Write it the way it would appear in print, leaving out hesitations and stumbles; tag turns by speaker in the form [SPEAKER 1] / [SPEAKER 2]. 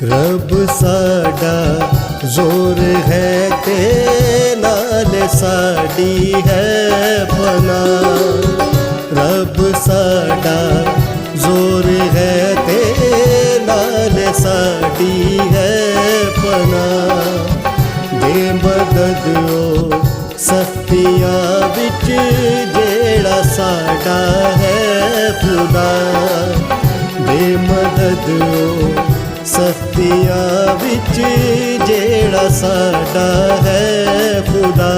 [SPEAKER 1] रब साडा जोर है ते नाल साडी है पनाह। रब साडा जोर है ते नाल साडी है पनाह। बेमदद ओ सख्तियां विच जेड़ा साडा है खुदा। बेमदद ओ सख्तियां विच जेड़ा साडा है खुदा।